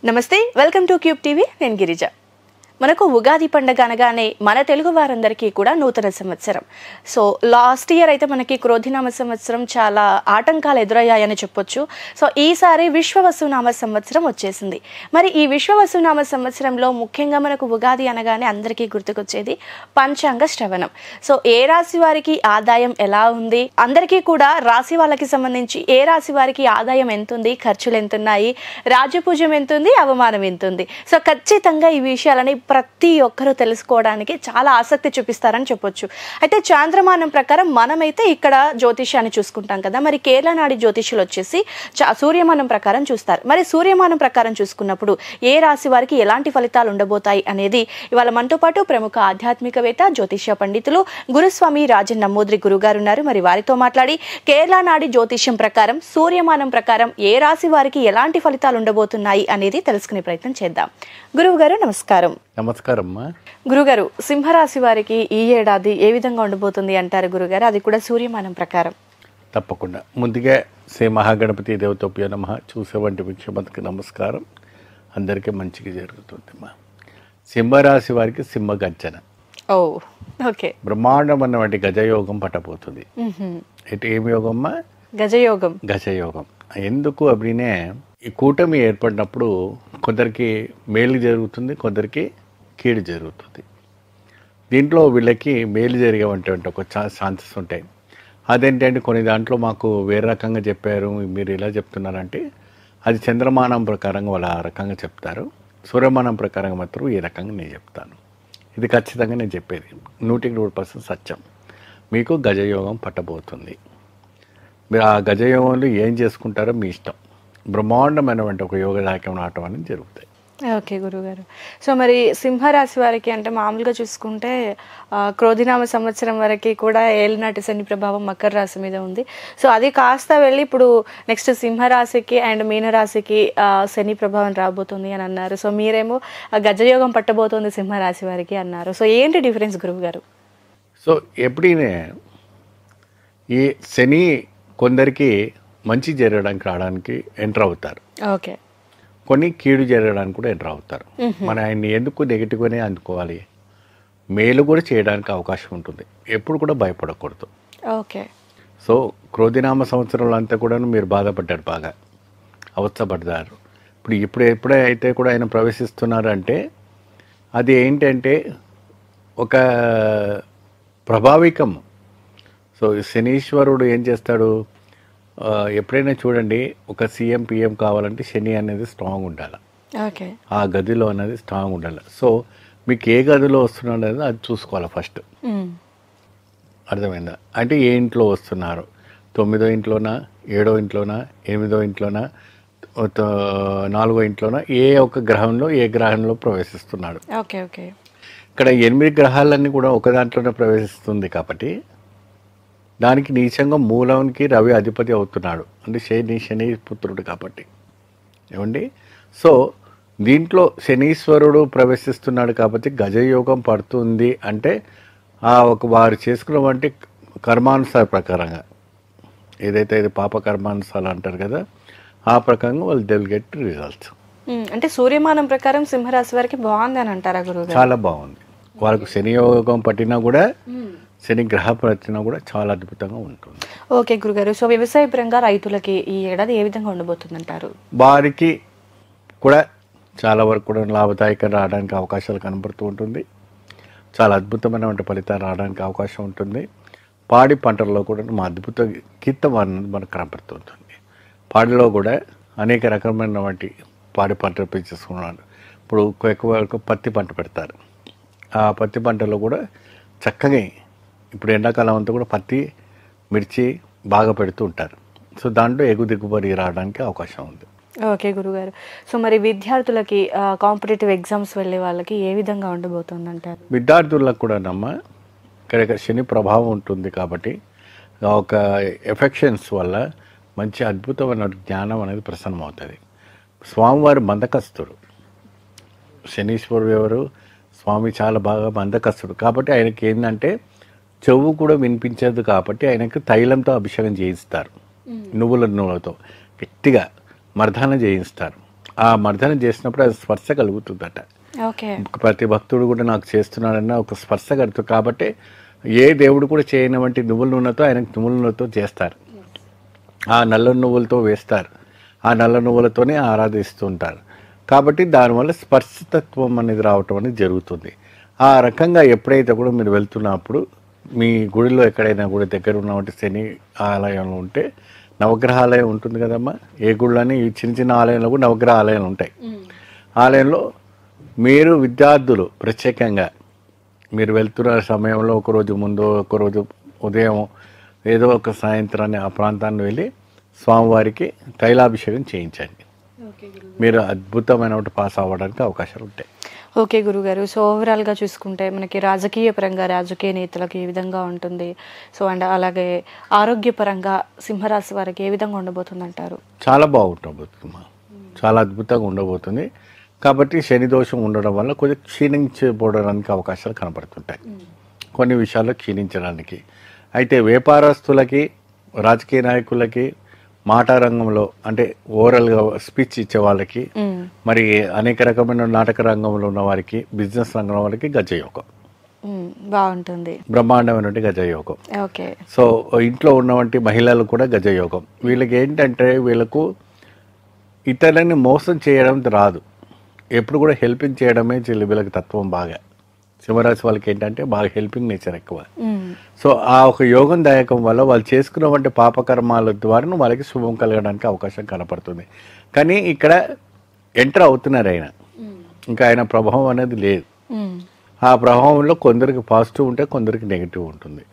నమస్తే, welcome to cube TV. నేను గిరిజ. మనకు ఉగాది పండుగ అనగానే మన తెలుగు వారందరికీ కూడా నూతన సంవత్సరం. సో లాస్ట్ ఇయర్ అయితే మనకి క్రోధినామ సంవత్సరం చాలా ఆటంకాలు ఎదురయ్యాయని చెప్పొచ్చు. సో ఈసారి విశ్వవసునామ సంవత్సరం వచ్చేసింది. మరి ఈ విశ్వవసునామ సంవత్సరంలో ముఖ్యంగా మనకు ఉగాది అనగానే అందరికీ గుర్తుకొచ్చేది పంచాంగ శ్రవణం. సో ఏ రాశి వారికి ఆదాయం ఎలా ఉంది, అందరికీ కూడా రాశి వాళ్ళకి సంబంధించి ఏ రాశి వారికి ఆదాయం ఎంతుంది, ఖర్చులు ఎంతున్నాయి, రాజపూజ్యం ఎంతుంది, అవమానం ఎంతుంది. సో ఖచ్చితంగా ఈ విషయాలని ప్రతి ఒక్కరూ తెలుసుకోవడానికి చాలా ఆసక్తి చూపిస్తారని చెప్పొచ్చు. అయితే చాంద్రమానం ప్రకారం మనమైతే ఇక్కడ జ్యోతిష్యాన్ని చూసుకుంటాం కదా. మరి కేరళ నాడి జ్యోతిష్యులు వచ్చేసి సూర్యమానం ప్రకారం చూస్తారు. మరి సూర్యమానం ప్రకారం చూసుకున్నప్పుడు ఏ రాశి వారికి ఎలాంటి ఫలితాలు ఉండబోతాయి అనేది ఇవాళ మనతో పాటు ప్రముఖ ఆధ్యాత్మికవేత్త, జ్యోతిష్య పండితులు గురుస్వామి రాజన్ నమ్మోద్రి గురుగారు ఉన్నారు. మరి వారితో మాట్లాడి కేరళ నాడి జ్యోతిష్యం ప్రకారం సూర్యమానం ప్రకారం ఏ రాశి వారికి ఎలాంటి ఫలితాలు ఉండబోతున్నాయి అనేది తెలుసుకునే ప్రయత్నం చేద్దాం. గురువు గారు నమస్కారం. నమస్కారం. గురుగారు, సింహరాశి వారికి ఈ ఏడాది ఏ విధంగా ఉండబోతుంది అంటారు గురుగారు, అది కూడా సూర్యమానం ప్రకారం? తప్పకుండా. ముందుగా శ్రీ మహాగణపతి దేవతోప్య నమః. చూసేవంటి వీక్షకులకు నమస్కారం. అందరికీ మంచిగా జరుగుతుంది. సింహరాశి వారికి సింహ గర్జన, ఓకే, బ్రహ్మాండమైనటువంటి గజయోగం పట్టబోతుంది. ఏమి యోగమ్మా? గజయోగం. గజయోగం ఎందుకు అప్పుడే ఈ కూటమి ఏర్పడినప్పుడు కొందరికి మేలు జరుగుతుంది, కొందరికి కీడు జరుగుతుంది. దీంట్లో వీళ్ళకి మేలు జరిగేవంటి ఒక ఛాన్సెస్ ఉంటాయి. అదేంటంటే కొన్ని దాంట్లో మాకు వేరే రకంగా చెప్పారు, మీరు ఇలా చెప్తున్నారంటే అది చంద్రమానం ప్రకారంగా వాళ్ళు ఆ రకంగా చెప్తారు. సూర్యమానం ప్రకారంగా మాత్రం ఈ రకంగా నేను చెప్తాను. ఇది ఖచ్చితంగా నేను చెప్పేది 100% సత్యం. మీకు గజయోగం పట్టబోతుంది. మీరు ఆ గజయోగంలో ఏం చేసుకుంటారో మీ ఇష్టం. బ్రహ్మాండమైనటువంటి ఒక యోగదాయకం నాటం అనేది జరుగుతాయి. ఓకే గురుగారు. సో మరి సింహరాశి వారికి అంటే మామూలుగా చూసుకుంటే క్రోధినామ సంవత్సరం వరకు కూడా ఏలినాటి శని ప్రభావం మకర రాశి మీద ఉంది. సో అది కాస్త వెళ్ళి ఇప్పుడు నెక్స్ట్ సింహరాశికి అండ్ మీనరాశికి శని ప్రభావం రాబోతుంది అని అన్నారు. సో మీరేమో గజయోగం పట్టబోతోంది సింహరాశి వారికి అన్నారు. సో ఏంటి డిఫరెన్స్ గురువు గారు? సో ఎప్పుడైనా ఈ శని కొందరికి మంచి జరగడానికి రావడానికి ఎంటర్ అవుతారు, ఓకే, కొన్ని కీడు జరగడానికి కూడా ఎంటర్ అవుతారు. మన ఆయన్ని ఎందుకు నెగిటివ్గానే అందుకోవాలి, మేలు కూడా చేయడానికి అవకాశం ఉంటుంది. ఎప్పుడు కూడా భయపడకూడదు. ఓకే. సో క్రోధినామ సంవత్సరంలో అంతా కూడా మీరు బాధపడ్డారు, బాగా అవస్థపడ్డారు. ఎప్పుడైతే కూడా ఆయన ప్రవేశిస్తున్నారు అంటే అది ఏంటంటే ఒక ప్రభావికం. సో శనీశ్వరుడు ఏం చేస్తాడు, ఎప్పుడైనా చూడండి, ఒక సీఎం పిఎం కావాలంటే శని అనేది స్ట్రాంగ్ ఉండాలి, ఓకే, ఆ గదిలో అనేది స్ట్రాంగ్ ఉండాలి. సో మీకు ఏ గదిలో వస్తున్నారు అనేది అది చూసుకోవాలి ఫస్ట్. అర్థమైందా? అంటే ఏ ఇంట్లో వస్తున్నారు, 9వ ఇంట్లోనా, 7వ ఇంట్లోనా, 8వ ఇంట్లోనా, 4వ ఇంట్లోనా, ఏ ఒక్క గ్రహంలో ఏ గ్రహంలో ప్రవేశిస్తున్నాడు. Okay, okay. ఇక్కడ 8 గ్రహాలన్నీ కూడా ఒక దాంట్లోనే ప్రవేశిస్తుంది కాబట్టి దానికి నీచంగా మూలానికి రవి అధిపతి అవుతున్నాడు. అంటే శని పుత్రుడు కాబట్టి ఏమండి. సో దీంట్లో శనీశ్వరుడు ప్రవేశిస్తున్నాడు కాబట్టి గజయోగం పడుతుంది. అంటే వారు చేసుకున్నటువంటి కర్మానుసార ప్రకారంగా ఏదైతే ఇది పాప కర్మానుసారాలు అంటారు కదా, ఆ ప్రకారంగా వాళ్ళు దే విల్ గెట్ రిజల్ట్స్. అంటే సూర్యమానం ప్రకారం సింహరాశి వారికి బాగుంది అని అంటారా గురువు? చాలా బాగుంది. వాళ్ళకు శని యోగం పట్టినా కూడా, శని గ్రహ పట్టినా కూడా చాలా అద్భుతంగా ఉంటుంది. ఓకే గురుగారు. సో వ్యవసాయ పరంగా రైతులకి ఈ ఏడాది ఏ విధంగా ఉండబోతుంది అంటారు? వారికి కూడా చాలా వరకు కూడా లాభదాయకంగా రావడానికి అవకాశాలు కనబడుతూ ఉంటుంది. చాలా అద్భుతమైనటువంటి ఫలితాలు రావడానికి అవకాశం ఉంటుంది. పాడి పంటల్లో కూడా మా అద్భుత కీర్తం అన్నది మనకు కనబడుతుంటుంది. పాడిలో కూడా అనేక రకమైనటువంటి పాడి పంటలు పెంచేసుకున్నాడు. ఇప్పుడు ఎక్కువ పత్తి పంట పెడతారు. ఆ పత్తి పంటలో కూడా చక్కగా ఇప్పుడు ఎండాకాలం అంతా కూడా పత్తి, మిర్చి బాగా పెడుతూ ఉంటారు. సో దాంట్లో దిగుబడి రావడానికి అవకాశం ఉంది. ఓకే గురుగారు. సో మరి విద్యార్థులకి కాంపిటేటివ్ ఎగ్జామ్స్ వెళ్ళే వాళ్ళకి ఏ విధంగా ఉండబోతుంది అంటారు? విద్యార్థులకు కూడా ఇక్కడ శని ప్రభావం ఉంటుంది కాబట్టి ఒక ఎఫెక్షన్స్ వల్ల మంచి అద్భుతమైన జ్ఞానం అనేది ప్రసన్నం అవుతుంది. స్వామివారి మందకస్తుడు, శనీశ్వరుడు ఎవరు? స్వామి చాలా బాగా మందకస్తుడు కాబట్టి ఆయనకి ఏంటంటే చెవు కూడా వినిపించదు కాబట్టి ఆయనకు తైలంతో అభిషేకం చేయిస్తారు. నువ్వులతో గట్టిగా మర్దాన చేయిస్తారు. ఆ మర్దన చేసినప్పుడు అది స్పర్శ కలుగుతుందట. ఓకే. ప్రతి భక్తుడు కూడా నాకు చేస్తున్నాడన్న ఒక స్పర్శ కలుగుతుంది. కాబట్టి ఏ దేవుడు కూడా చేయని వంటి నువ్వుల నూనెతో ఆయనకు నువ్వుల నూనెతో చేస్తారు, ఆ నల్ల నువ్వులతో వేస్తారు, ఆ నల్ల నువ్వులతోనే ఆరాధిస్తుంటారు. కాబట్టి దానివల్ల స్పర్శతత్వం అనేది రావటం అనేది జరుగుతుంది. ఆ రకంగా ఎప్పుడైతే కూడా మీరు వెళ్తున్నప్పుడు మీ గుడిలో ఎక్కడైనా కూడా దగ్గర ఉన్నటువంటి శని ఆలయంలో ఉంటే, నవగ్రహాలయం ఉంటుంది కదమ్మా, ఏ గుళ్ళని ఈ చిన్న చిన్న ఆలయంలో కూడా నవగ్రహ ఆలయాలు ఉంటాయి. ఆలయంలో మీరు విద్యార్థులు ప్రత్యేకంగా మీరు వెళ్తున్న సమయంలో ఒకరోజు ముందు ఒకరోజు ఉదయం ఏదో ఒక సాయంత్రాన్ని ఆ ప్రాంతాన్ని వెళ్ళి స్వామివారికి తైలాభిషేకం చేయించండి. మీరు అద్భుతమైన పాస్ అవ్వడానికి అవకాశాలు ఉంటాయి. ఓకే గురుగారు. సో ఓవరాల్గా చూసుకుంటే మనకి రాజకీయ పరంగా రాజకీయ నేతలకు ఏ విధంగా ఉంటుంది, సో అండ్ అలాగే ఆరోగ్యపరంగా సింహరాశి వారికి ఏ విధంగా ఉండబోతుంది అంటారు? చాలా బాగుండబోతుందమ్మా, చాలా అద్భుతంగా ఉండబోతుంది. కాబట్టి శని దోషం ఉండడం వల్ల కొద్దిగా క్షీణించబోవడానికి అవకాశాలు కనపడుతుంటాయి, కొన్ని విషయాల్లో క్షీణించడానికి. అయితే వ్యాపారస్తులకి, రాజకీయ నాయకులకి, మాట రంగంలో అంటే ఓవరాల్గా స్పీచ్ ఇచ్చే వాళ్ళకి, మరి అనేక రకమైన నాటక రంగంలో ఉన్న వారికి, బిజినెస్ రంగంలో వారికి గజయోగం బాగుంటుంది, బ్రహ్మాండమైనటువంటి గజయోగం. ఓకే. సో ఇంట్లో ఉన్నటువంటి మహిళలు కూడా గజయోగం. వీళ్ళకి ఏంటంటే వీళ్ళకు ఇతరులని మోసం చేయడం రాదు, ఎప్పుడు కూడా హెల్పింగ్ చేయడమే వీళ్ళకి తత్వం. బాగా సింహరాశి వాళ్ళకి ఏంటంటే బాగా హెల్పింగ్ నేచర్ ఎక్కువ. సో ఆ ఒక యోగం దాయకం వల్ల వాళ్ళు చేసుకున్నటువంటి పాపకర్మాల ద్వారా వాళ్ళకి శుభం కలగడానికి అవకాశం కనపడుతుంది. కానీ ఇక్కడ ఎంటర్ అవుతున్నారు ఆయన, ఇంకా ఆయన ప్రభావం అనేది లేదు. ఆ ప్రభావంలో కొందరికి పాజిటివ్ ఉంటే కొందరికి నెగిటివ్ ఉంటుంది.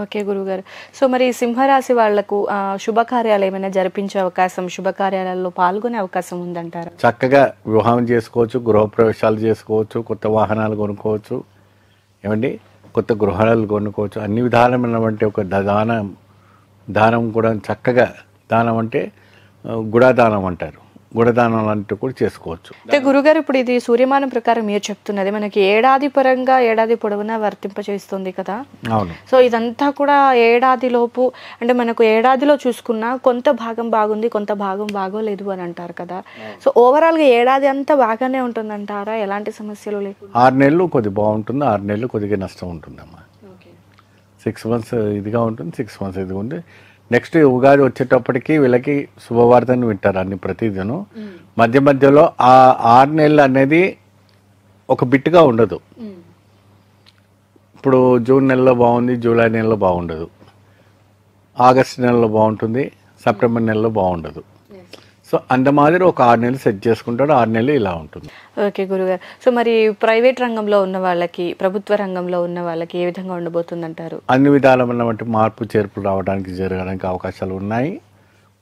ఓకే గురుగారు. సో మరి సింహరాశి వాళ్లకు శుభకార్యాలు ఏమైనా జరిపించే అవకాశం, శుభకార్యాలలో పాల్గొనే అవకాశం ఉందంటారా? చక్కగా వివాహం చేసుకోవచ్చు, గృహప్రవేశాలు చేసుకోవచ్చు, కొత్త వాహనాలు కొనుక్కోవచ్చు, ఏమండి కొత్త గృహాలు కొనుక్కోవచ్చు. అన్ని విధాలమైనటువంటి ఒక దానం కూడా చక్కగా, దానం అంటే గుడాదానం అంటారు, గుడదానం అంటూ కూడా చేసుకోవచ్చు. అయితే గురుగారు ఇప్పుడు ఇది సూర్యమానం ప్రకారం మీరు చెప్తున్నది మనకి ఏడాది పరంగా ఏడాది పొడవునా వర్తింపచేస్తుంది కదా. అవును. సో ఇదంతా కూడా ఏడాది లోపు అంటే మనకు ఏడాదిలో చూసుకున్నా కొంత భాగం బాగుంది, కొంత భాగం బాగోలేదు అని అంటారు కదా. సో ఓవరాల్గా ఏడాది అంతా బాగానే ఉంటుందంటారా, ఎలాంటి సమస్యలు లేకుండా? 6 నెలలు కొద్దిగా బాగుంటుంది, 6 నెలలు కొద్దిగా నష్టం ఉంటుందమ్మా. 6 months ఇదిగా ఉంటుంది, 6 months ఇదిగా ఉంది. నెక్స్ట్ ఉగాది వచ్చేటప్పటికి వీళ్ళకి శుభవార్తను వింటారు అన్ని ప్రతిదినం. మధ్య మధ్యలో ఆ 6 నెలలు అనేది ఒక బిట్గా ఉండదు. ఇప్పుడు జూన్ నెలలో బాగుంది, జూలై నెలలో బాగుండదు, ఆగస్ట్ నెలలో బాగుంటుంది, సెప్టెంబర్ నెలలో బాగుండదు. సో అంత మాదిరి ఒక 6 నెలలు సెట్ చేసుకుంటాడు, 6 నెలలు ఇలా ఉంటుంది. ఓకే గురుగారు. సో మరి ప్రైవేట్ రంగంలో ఉన్న వాళ్ళకి, ప్రభుత్వ రంగంలో ఉన్న వాళ్ళకి ఏ విధంగా ఉండబోతుంది అంటారు? అన్ని విధాలమైనటువంటి మార్పు చేర్పులు రావడానికి జరగడానికి అవకాశాలు ఉన్నాయి.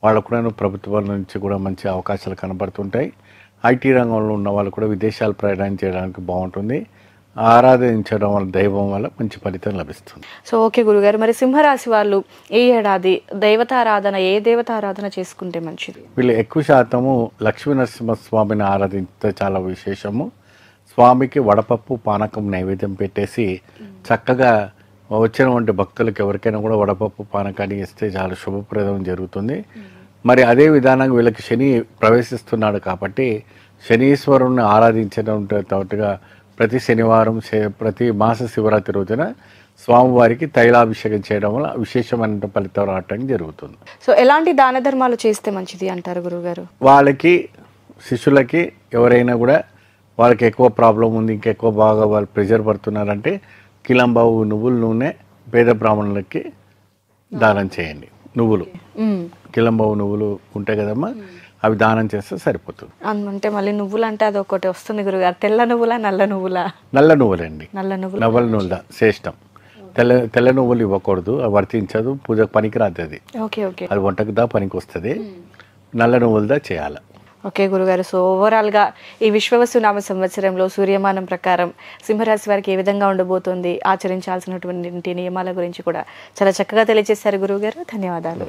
వాళ్ళకు కూడా ప్రభుత్వం నుంచి కూడా మంచి అవకాశాలు కనబడుతుంటాయి. ఐటీ రంగంలో ఉన్న వాళ్ళు కూడా విదేశాలు ప్రయాణం చేయడానికి బాగుంటుంది. ఆరాధించడం వల్ల, దైవం వల్ల మంచి ఫలితం లభిస్తుంది. సో ఓకే గురుగారు. మరి సింహరాశి వాళ్ళు ఈ ఏడాది దేవతారాధన, ఏ దేవతారాధన చేసుకుంటే మంచిది? వీళ్ళు ఎక్కువ శాతము లక్ష్మీ నరసింహస్వామిని ఆరాధించే చాలా విశేషము. స్వామికి వడపప్పు పానకం నైవేద్యం పెట్టేసి చక్కగా వచ్చినటువంటి భక్తులకు ఎవరికైనా కూడా వడపప్పు పానకాన్ని ఇస్తే చాలా శుభప్రదం జరుగుతుంది. మరి అదే విధానంగా వీళ్ళకి శని ప్రవేశిస్తున్నాడు కాబట్టి శనీశ్వరుణ్ణి ఆరాధించడం తోటిగా ప్రతి శనివారం, ప్రతి మాస శివరాత్రి రోజున స్వామివారికి తైలాభిషేకం చేయడం వల్ల విశేషమైన ఫలితం రావటం జరుగుతుంది. సో ఎలాంటి దాన ధర్మాలు చేస్తే మంచిది అంటారు గురుగారు? వాళ్ళకి శిష్యులకి ఎవరైనా కూడా వాళ్ళకి ఎక్కువ ప్రాబ్లం ఉంది, ఇంకెక్కువ బాగా వాళ్ళు ప్రెషర్ పడుతున్నారంటే కిలంబావు నువ్వుల నూనె పేద బ్రాహ్మణులకి దానం చేయండి. నువ్వులు, కిలంబావు నువ్వులు ఉంటాయి కదమ్మా, అవి దానం చేస్తే సరిపోతుంది. అంటే మళ్ళీ నువ్వులు అంటే అది ఒకటి వస్తుంది గురుగారు, తెల్ల నువ్వులా నల్ల నువ్వులా? నల్ల నువ్వులండి, నల్ల నువ్వులు. నవ్వల నువ్వుల శ్రేష్టం. తెల్ల నువ్వులు ఇవ్వకూడదు, అది వర్తించదు, పూజకు పనికిరాదు. అది ఓకే ఓకే, అది వంటకు దా పనికి వస్తుంది. నల్ల నువ్వులదా చేయాలి. ఓకే గురుగారు. సో ఓవరాల్గా ఈ విశ్వవసునామ సంవత్సరంలో సూర్యమానం ప్రకారం సింహరాశి వారికి ఏ విధంగా ఉండబోతుంది, ఆచరించాల్సినటువంటి నియమాల గురించి కూడా చాలా చక్కగా తెలియజేశారు గురువుగారు. ధన్యవాదాలు.